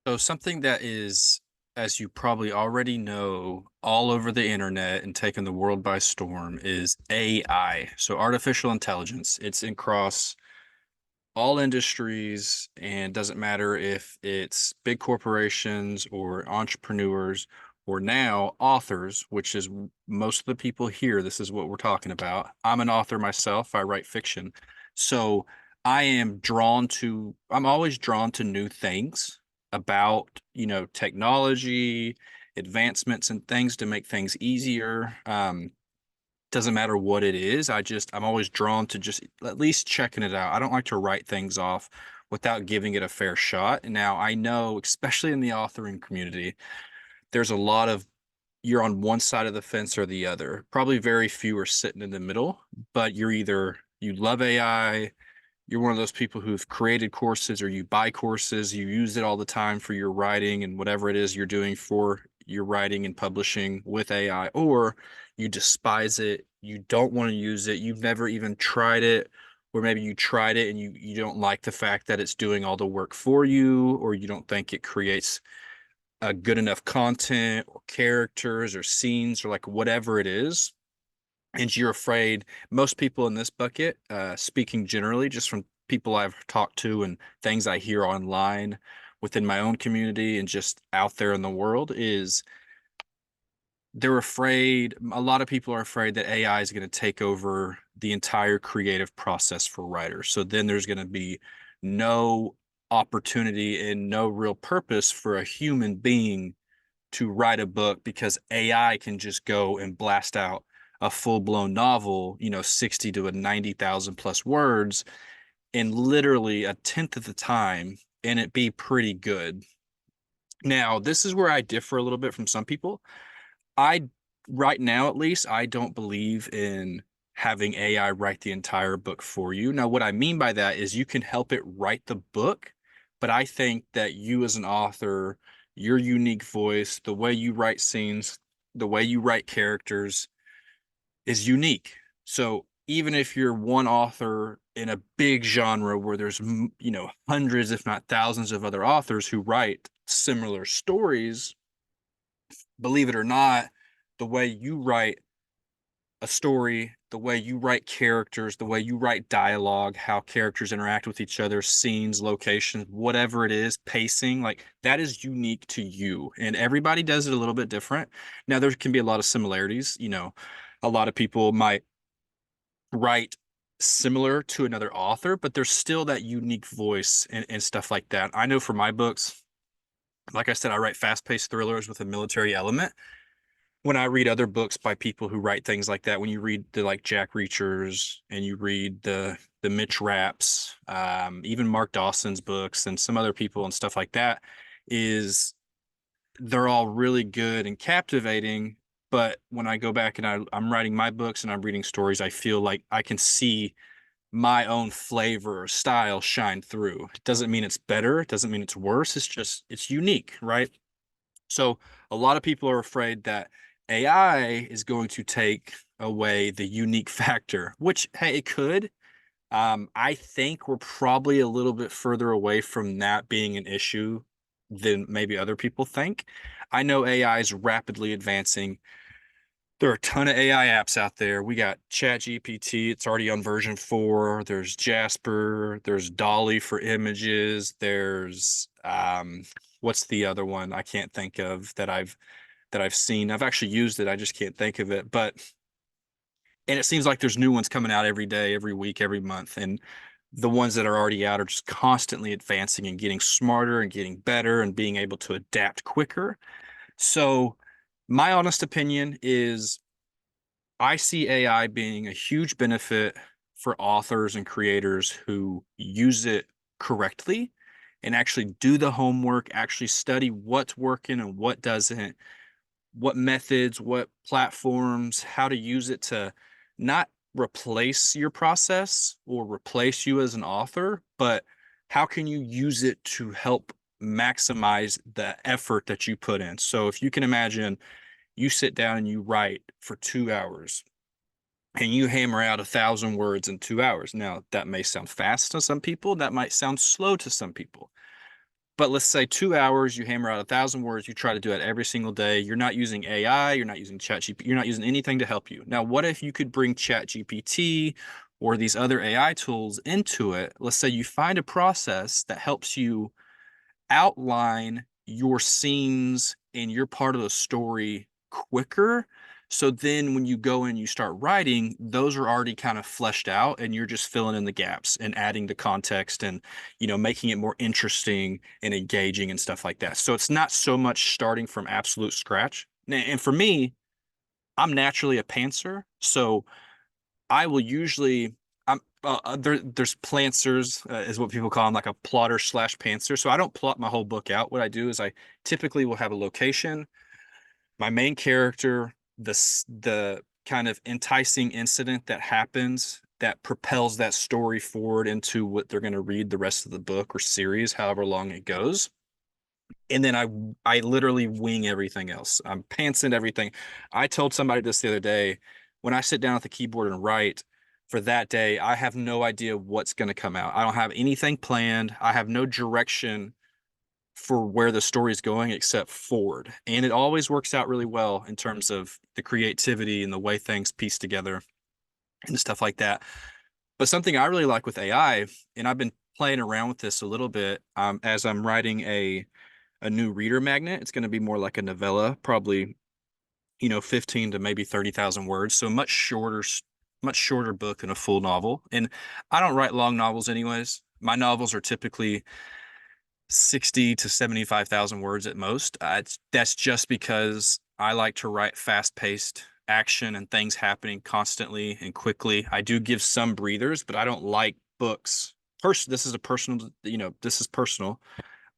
So something that is, as you probably already know, all over the internet and taking the world by storm is AI. So artificial intelligence. It's across all industries and doesn't matter if it's big corporations or entrepreneurs or now authors, which is most of the people here. This is what we're talking about. I'm an author myself. I write fiction. So I'm always drawn to new things about, technology, advancements and things to make things easier. Doesn't matter what it is. I'm always drawn to just at least checking it out. I don't like to write things off without giving it a fair shot. Now, I know, especially in the authoring community, there's a lot of you're on one side of the fence or the other. Probably very few are sitting in the middle, but you're either you love AI, you're one of those people who've created courses or you buy courses, you use it all the time for your writing and whatever it is you're doing for your writing and publishing with AI, or you despise it, you don't want to use it, you've never even tried it, or maybe you tried it and you don't like the fact that it's doing all the work for you, or you don't think it creates a good enough content or characters or scenes or like whatever it is, and you're afraid. Most people in this bucket, speaking generally, just from people I've talked to and things I hear online within my own community and just out there in the world, is they're afraid. A lot of people are afraid that AI is going to take over the entire creative process for writers. So then there's going to be no opportunity and no real purpose for a human being to write a book because AI can just go and blast out a full-blown novel, 60 to a 90,000 plus words in literally a tenth of the time and it be pretty good. Now, this is where I differ a little bit from some people. I, right now at least, I don't believe in having AI write the entire book for you. Now, what I mean by that is you can help it write the book, but I think that you as an author, your unique voice, the way you write scenes, the way you write characters is unique. So even if you're one author in a big genre where there's, hundreds, if not thousands of other authors who write similar stories, believe it or not, the way you write a story, the way you write characters, the way you write dialogue, how characters interact with each other, scenes, locations, whatever it is, pacing, like that is unique to you. And everybody does it a little bit different. Now, there can be a lot of similarities. A lot of people might write similar to another author, but there's still that unique voice and stuff like that. I know for my books, like I said, I write fast-paced thrillers with a military element. When I read other books by people who write things like that, when you read the like Jack Reachers and you read the Mitch Rapps, even Mark Dawson's books and some other people and stuff like that, is they're all really good and captivating. But when I go back and I'm writing my books and I'm reading stories, I feel like I can see my own flavor or style shine through. It doesn't mean it's better. It doesn't mean it's worse. It's just, it's unique, right? So a lot of people are afraid that AI is going to take away the unique factor, which, hey, it could. I think we're probably a little bit further away from that being an issue than maybe other people think. I know AI is rapidly advancing. There are a ton of AI apps out there. We got ChatGPT, it's already on version 4. There's Jasper, there's Dolly for images, there's what's the other one I can't think of that I've seen. I've actually used it, I just can't think of it. But and it seems like there's new ones coming out every day, every week, every month. And the ones that are already out are just constantly advancing and getting smarter and getting better and being able to adapt quicker. So my honest opinion is I see AI being a huge benefit for authors and creators who use it correctly and actually do the homework, actually study what's working and what doesn't, what methods, what platforms, how to use it to not replace your process or replace you as an author, but how can you use it to help maximize the effort that you put in? So if you can imagine you sit down and you write for 2 hours and you hammer out 1,000 words in 2 hours. Now, that may sound fast to some people, that might sound slow to some people. But let's say 2 hours, you hammer out 1,000 words, you try to do it every single day. You're not using AI, you're not using ChatGPT, you're not using anything to help you. Now, what if you could bring ChatGPT or these other AI tools into it? Let's say you find a process that helps you outline your scenes and your part of the story quicker. So then when you go and you start writing, those are already kind of fleshed out and you're just filling in the gaps and adding the context and, making it more interesting and engaging and stuff like that. So it's not so much starting from absolute scratch. And for me, I'm naturally a pantser. So I will usually there's planters is what people call them, like a plotter slash pantser. So I don't plot my whole book out. What I do is I typically will have a location, my main character, the kind of enticing incident that happens that propels that story forward into what they're going to read the rest of the book or series, however long it goes. And then I literally wing everything else. I'm pantsing everything. I told somebody this the other day, when I sit down at the keyboard and write for that day, I have no idea what's going to come out. I don't have anything planned. I have no direction for where the story is going except forward. And it always works out really well in terms of the creativity and the way things piece together and stuff like that. But something I really like with AI, and I've been playing around with this a little bit, as I'm writing a new reader magnet. It's going to be more like a novella, probably, 15 to maybe 30,000 words. So much shorter book than a full novel. And I don't write long novels anyways. My novels are typically 60 to 75,000 words at most. That's just because I like to write fast-paced action and things happening constantly and quickly. I do give some breathers, but I don't like books. This is a personal, this is personal.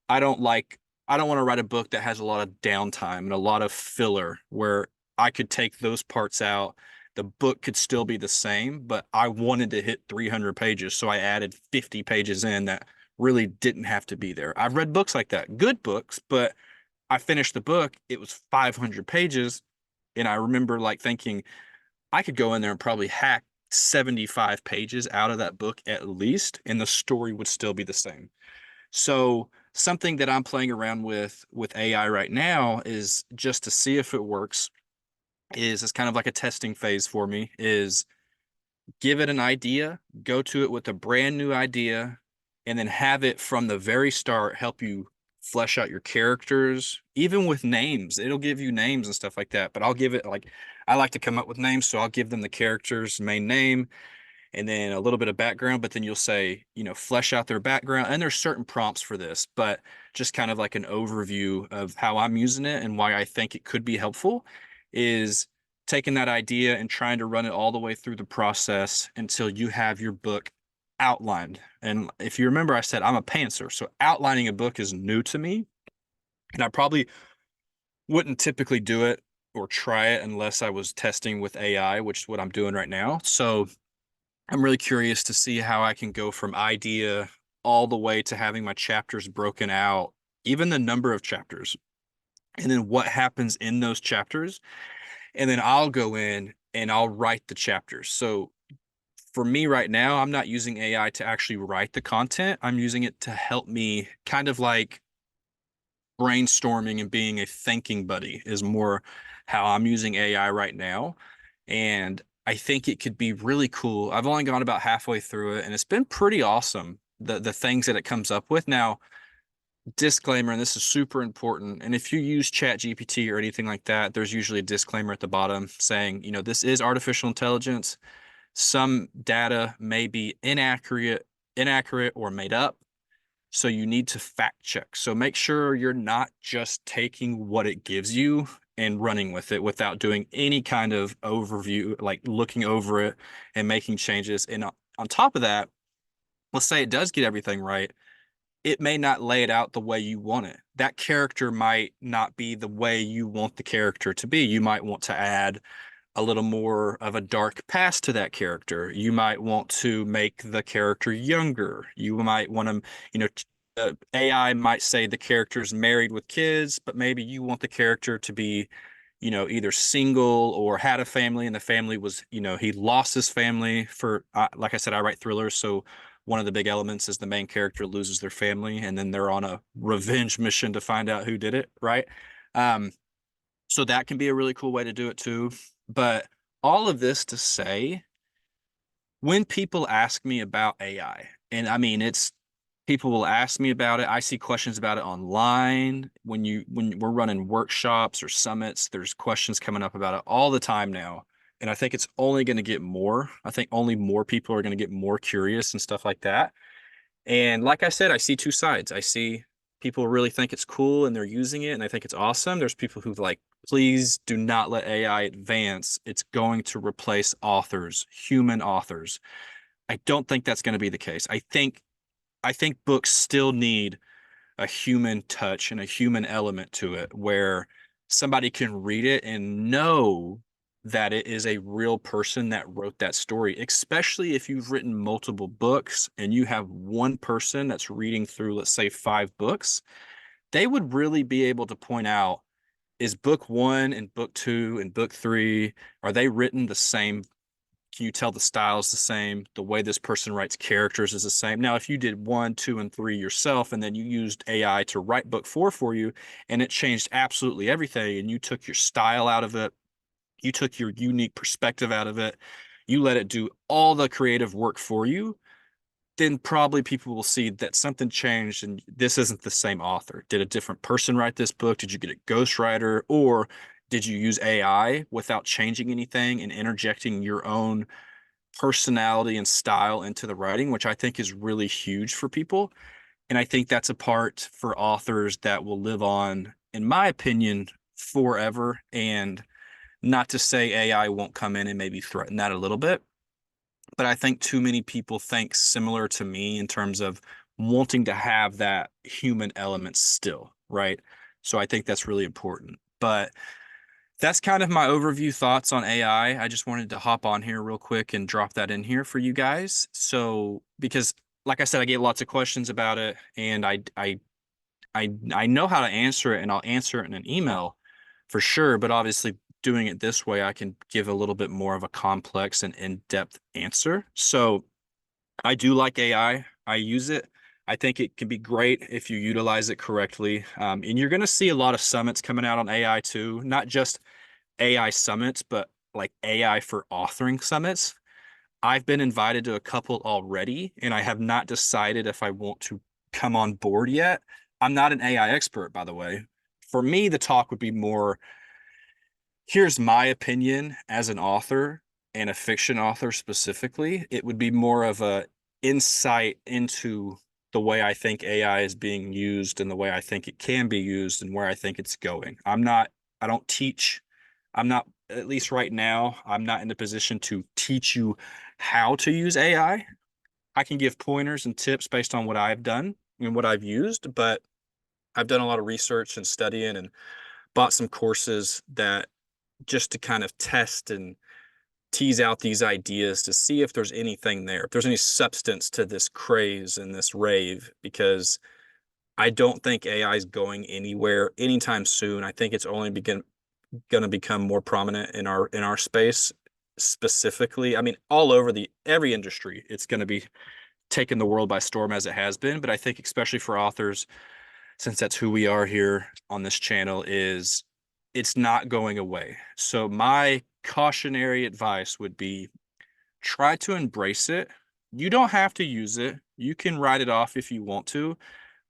I don't like I don't want to write a book that has a lot of downtime and a lot of filler where I could take those parts out. The book could still be the same, but I wanted to hit 300 pages, so I added 50 pages in that really didn't have to be there. I've read books like that, good books, but I finished the book, it was 500 pages, and I remember like thinking I could go in there and probably hack 75 pages out of that book at least, and the story would still be the same. So something that I'm playing around with AI right now is just to see if it works. Is it's kind of like a testing phase for me. Is give it an idea, go to it with a brand new idea, and then have it from the very start help you flesh out your characters, even with names. It'll give you names and stuff like that. But I'll give it like I like to come up with names, so I'll give them the character's main name and then a little bit of background, but then you'll say, flesh out their background. And there's certain prompts for this, but just kind of like an overview of how I'm using it and why I think it could be helpful is taking that idea and trying to run it all the way through the process until you have your book outlined. And if you remember, I said I'm a pantser, so outlining a book is new to me, and I probably wouldn't typically do it or try it unless I was testing with AI, which is what I'm doing right now. So I'm really curious to see how I can go from idea all the way to having my chapters broken out, even the number of chapters, and then what happens in those chapters. And then I'll go in and I'll write the chapters. So for me right now, I'm not using AI to actually write the content. I'm using it to help me kind of like brainstorming and being a thinking buddy is more how I'm using AI right now. And I think it could be really cool. I've only gone about halfway through it and it's been pretty awesome. The things that it comes up with. Now, disclaimer, and this is super important. And if you use Chat GPT or anything like that, there's usually a disclaimer at the bottom saying, this is artificial intelligence. Some data may be inaccurate or made up. So you need to fact check. So make sure you're not just taking what it gives you and running with it without doing any kind of overview, like looking over it and making changes. And on top of that, let's say it does get everything right. It may not lay it out the way you want it. That character might not be the way you want the character to be. You might want to add a little more of a dark past to that character. You might want to make the character younger. You might want to, AI might say the character's married with kids, but maybe you want the character to be, either single or had a family and the family was, he lost his family for, like I said, I write thrillers. So one of the big elements is the main character loses their family and then they're on a revenge mission to find out who did it, right? Um, so that can be a really cool way to do it too. But all of this to say, when people ask me about AI, and I mean, it's people will ask me about it. I see questions about it online when we're running workshops or summits, there's questions coming up about it all the time now. And I think it's only going to get more. I think only more people are going to get more curious and stuff like that. And like I said, I see two sides. I see people really think it's cool and they're using it and I think it's awesome. There's people who like, please do not let AI advance. It's going to replace authors, human authors. I don't think that's going to be the case. I think books still need a human touch and a human element to it where somebody can read it and know that it is a real person that wrote that story, especially if you've written multiple books and you have one person that's reading through, let's say, 5 books. They would really be able to point out, is book one and book two and book three, are they written the same? Can you tell the style is the same? The way this person writes characters is the same. Now, if you did one, two, and three yourself, and then you used AI to write book four for you, and it changed absolutely everything, and you took your style out of it, you took your unique perspective out of it, you let it do all the creative work for you, then probably people will see that something changed and this isn't the same author. Did a different person write this book? Did you get a ghostwriter? Or did you use AI without changing anything and interjecting your own personality and style into the writing, which I think is really huge for people. And I think that's a part for authors that will live on, in my opinion, forever. And not to say AI won't come in and maybe threaten that a little bit, but I think too many people think similar to me in terms of wanting to have that human element still, right? So I think that's really important. But that's kind of my overview thoughts on AI. I just wanted to hop on here real quick and drop that in here for you guys. So, because like I said, I get lots of questions about it and I know how to answer it and I'll answer it in an email for sure, but obviously doing it this way, I can give a little bit more of a complex and in-depth answer. So, I do like AI. I use it. I think it can be great if you utilize it correctly. And you're going to see a lot of summits coming out on AI too, not just AI summits, but like AI for authoring summits. I've been invited to a couple already, and I have not decided if I want to come on board yet. I'm not an AI expert, by the way. For me, the talk would be more, here's my opinion as an author and a fiction author specifically. It would be more of a insight into the way I think AI is being used and the way I think it can be used and where I think it's going. I don't teach. I'm not, at least right now, I'm not in the position to teach you how to use AI. I can give pointers and tips based on what I've done and what I've used, but I've done a lot of research and studying and bought some courses that just to kind of test and tease out these ideas to see if there's anything there, if there's any substance to this craze and this rave, because I don't think AI is going anywhere anytime soon. I think it's only going to become more prominent in our space specifically. I mean, all over the every industry, it's going to be taking the world by storm as it has been. But I think especially for authors, since that's who we are here on this channel, is it's not going away. So my cautionary advice would be try to embrace it. You don't have to use it. You can write it off if you want to,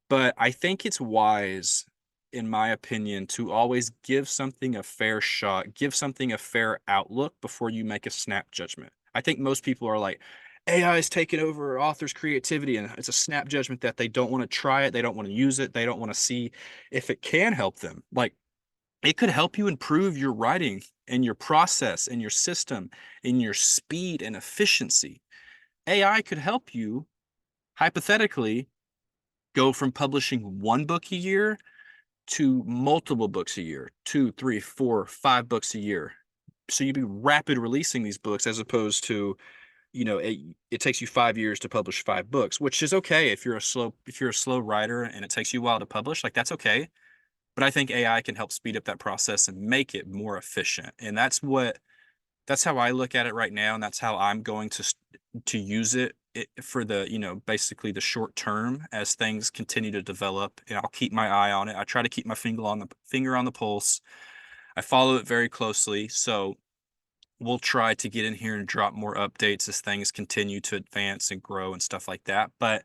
but I think it's wise, in my opinion, to always give something a fair shot, give something a fair outlook before you make a snap judgment. I think most people are like, AI is taking over authors' creativity, and it's a snap judgment that they don't want to try it, they don't want to use it, they don't want to see if it can help them. Like, it could help you improve your writing and your process and your system and your speed and efficiency. AI could help you hypothetically go from publishing one book a year to multiple books a year, two, three, four, 5 books a year. So you'd be rapid releasing these books as opposed to, it takes you 5 years to publish 5 books, which is okay if you're a slow writer and it takes you a while to publish, like that's okay. But I think AI can help speed up that process and make it more efficient. And that's how I look at it right now. And that's how I'm going to use it for the, basically the short term as things continue to develop, and I'll keep my eye on it. I try to keep my finger on the pulse. I follow it very closely. So we'll try to get in here and drop more updates as things continue to advance and grow and stuff like that. But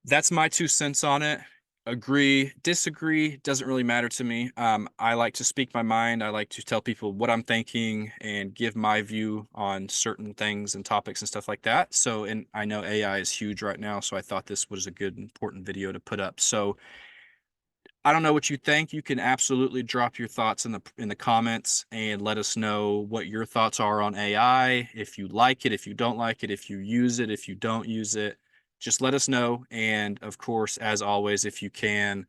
that's my 2 cents on it. Agree, disagree, doesn't really matter to me. I like to speak my mind. I like to tell people what I'm thinking and give my view on certain things and topics and stuff like that. So, and I know AI is huge right now, so I thought this was a good, important video to put up. So, I don't know what you think. You can absolutely drop your thoughts in the comments and let us know what your thoughts are on AI. If you like it, if you don't like it, if you use it, if you don't use it, just let us know. And of course, as always, if you can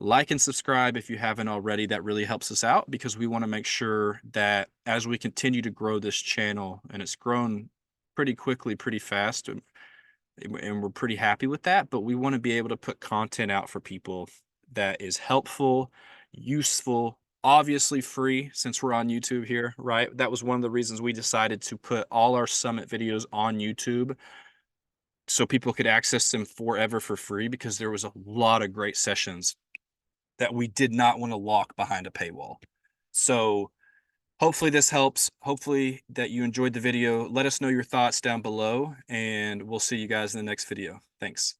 like and subscribe if you haven't already, that really helps us out because we want to make sure that as we continue to grow this channel, and it's grown pretty quickly, pretty fast, and we're pretty happy with that, but we want to be able to put content out for people that is helpful, useful, obviously free since we're on YouTube here, right? That was one of the reasons we decided to put all our summit videos on YouTube so people could access them forever for free because there was a lot of great sessions that we did not want to lock behind a paywall. So hopefully this helps. Hopefully that you enjoyed the video. Let us know your thoughts down below, and we'll see you guys in the next video. Thanks.